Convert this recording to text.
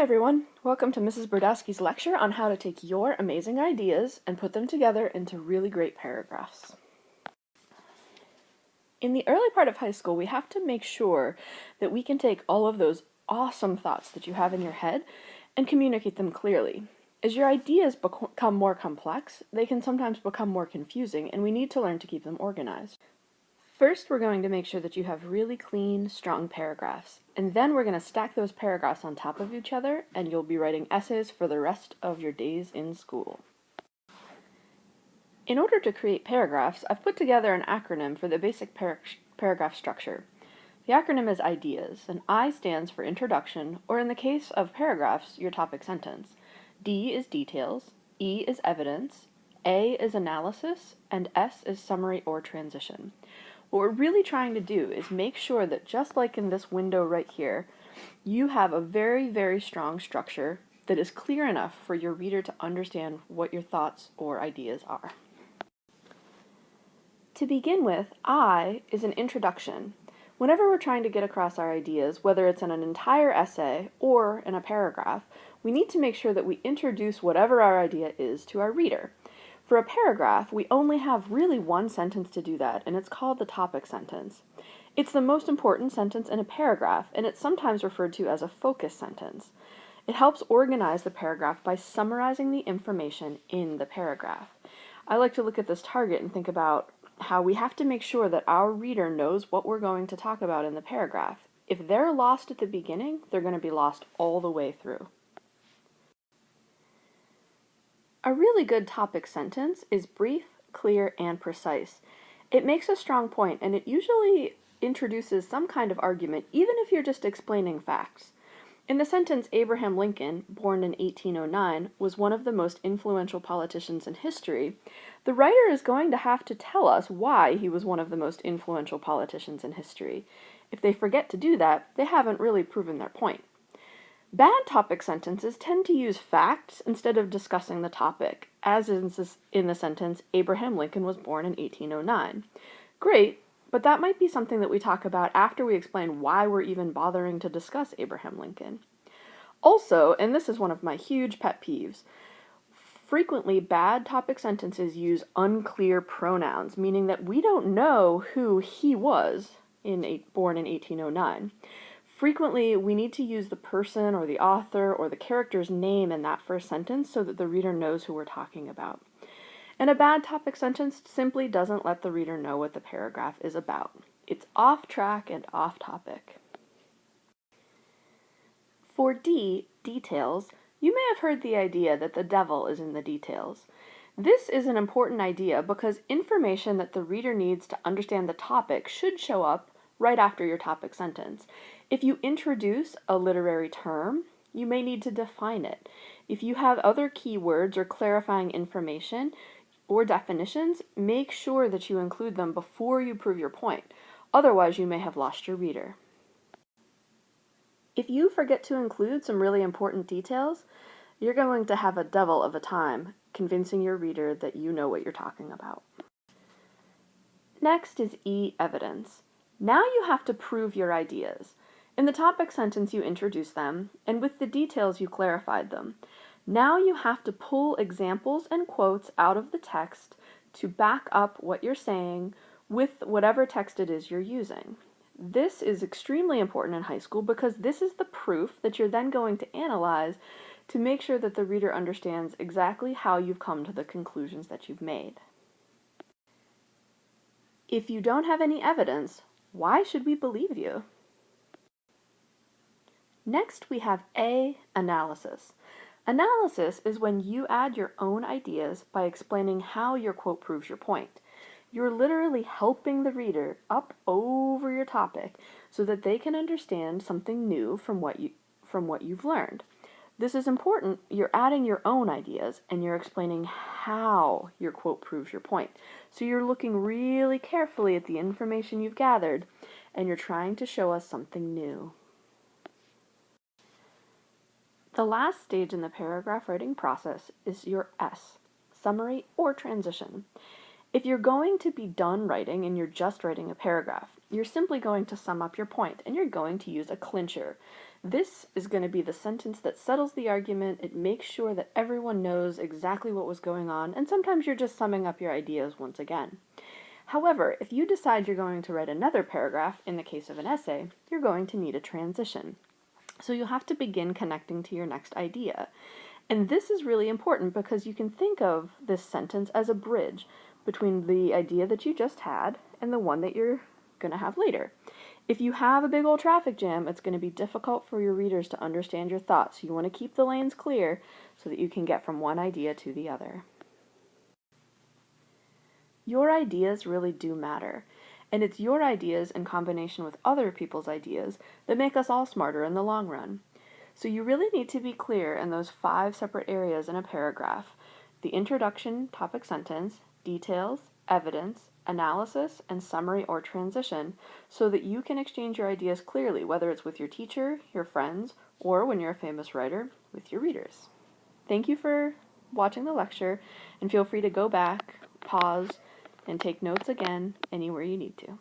everyone, welcome to Mrs. Brodowski's lecture on how to take your amazing ideas and put them together into really great paragraphs. In the early part of high school, we have to make sure that we can take all of those awesome thoughts that you have in your head and communicate them clearly. As your ideas become more complex, they can sometimes become more confusing, and we need to learn to keep them organized. First, we're going to make sure that you have really clean, strong paragraphs, and then we're going to stack those paragraphs on top of each other, and you'll be writing essays for the rest of your days in school. In order to create paragraphs, I've put together an acronym for the basic paragraph structure. The acronym is IDEAS, and I stands for introduction, or in the case of paragraphs, your topic sentence. D is details, E is evidence, A is analysis, and S is summary or transition. What we're really trying to do is make sure that just like in this window right here, you have a very, very strong structure that is clear enough for your reader to understand what your thoughts or ideas are. To begin with, I is an introduction. Whenever we're trying to get across our ideas, whether it's in an entire essay or in a paragraph, we need to make sure that we introduce whatever our idea is to our reader. For a paragraph, we only have really one sentence to do that, and it's called the topic sentence. It's the most important sentence in a paragraph, and it's sometimes referred to as a focus sentence. It helps organize the paragraph by summarizing the information in the paragraph. I like to look at this target and think about how we have to make sure that our reader knows what we're going to talk about in the paragraph. If they're lost at the beginning, they're going to be lost all the way through. A really good topic sentence is brief, clear, and precise. It makes a strong point, and it usually introduces some kind of argument, even if you're just explaining facts. In the sentence, Abraham Lincoln, born in 1809, was one of the most influential politicians in history, the writer is going to have to tell us why he was one of the most influential politicians in history. If they forget to do that, they haven't really proven their point. Bad topic sentences tend to use facts instead of discussing the topic, as in the sentence, Abraham Lincoln was born in 1809. Great, but that might be something that we talk about after we explain why we're even bothering to discuss Abraham Lincoln. Also, and this is one of my huge pet peeves, frequently bad topic sentences use unclear pronouns, meaning that we don't know who he was born in 1809. Frequently, we need to use the person or the author or the character's name in that first sentence so that the reader knows who we're talking about. And a bad topic sentence simply doesn't let the reader know what the paragraph is about. It's off track and off topic. For D, details, you may have heard the idea that the devil is in the details. This is an important idea because information that the reader needs to understand the topic should show up right after your topic sentence. If you introduce a literary term, you may need to define it. If you have other keywords or clarifying information or definitions, make sure that you include them before you prove your point. Otherwise, you may have lost your reader. If you forget to include some really important details, you're going to have a devil of a time convincing your reader that you know what you're talking about. Next is E, evidence. Now you have to prove your ideas. In the topic sentence, you introduce them, and with the details, you clarified them. Now you have to pull examples and quotes out of the text to back up what you're saying with whatever text it is you're using. This is extremely important in high school because this is the proof that you're then going to analyze to make sure that the reader understands exactly how you've come to the conclusions that you've made. If you don't have any evidence, why should we believe you? Next, we have A, analysis. Analysis is when you add your own ideas by explaining how your quote proves your point. You're literally helping the reader up over your topic so that they can understand something new from what you've learned. This is important. You're adding your own ideas and you're explaining how your quote proves your point. So you're looking really carefully at the information you've gathered and you're trying to show us something new. The last stage in the paragraph writing process is your S, summary or transition. If you're going to be done writing and you're just writing a paragraph, you're simply going to sum up your point and you're going to use a clincher. This is going to be the sentence that settles the argument. It makes sure that everyone knows exactly what was going on, and sometimes you're just summing up your ideas once again. However, if you decide you're going to write another paragraph, in the case of an essay, you're going to need a transition. So you'll have to begin connecting to your next idea. And this is really important because you can think of this sentence as a bridge between the idea that you just had and the one that you're going to have later. If you have a big old traffic jam, it's going to be difficult for your readers to understand your thoughts. You want to keep the lanes clear so that you can get from one idea to the other. Your ideas really do matter, and it's your ideas in combination with other people's ideas that make us all smarter in the long run. So you really need to be clear in those 5 separate areas in a paragraph: the introduction, topic sentence, details, evidence, analysis, and summary or transition, so that you can exchange your ideas clearly, whether it's with your teacher, your friends, or when you're a famous writer, with your readers. Thank you for watching the lecture, and feel free to go back, pause, and take notes again anywhere you need to.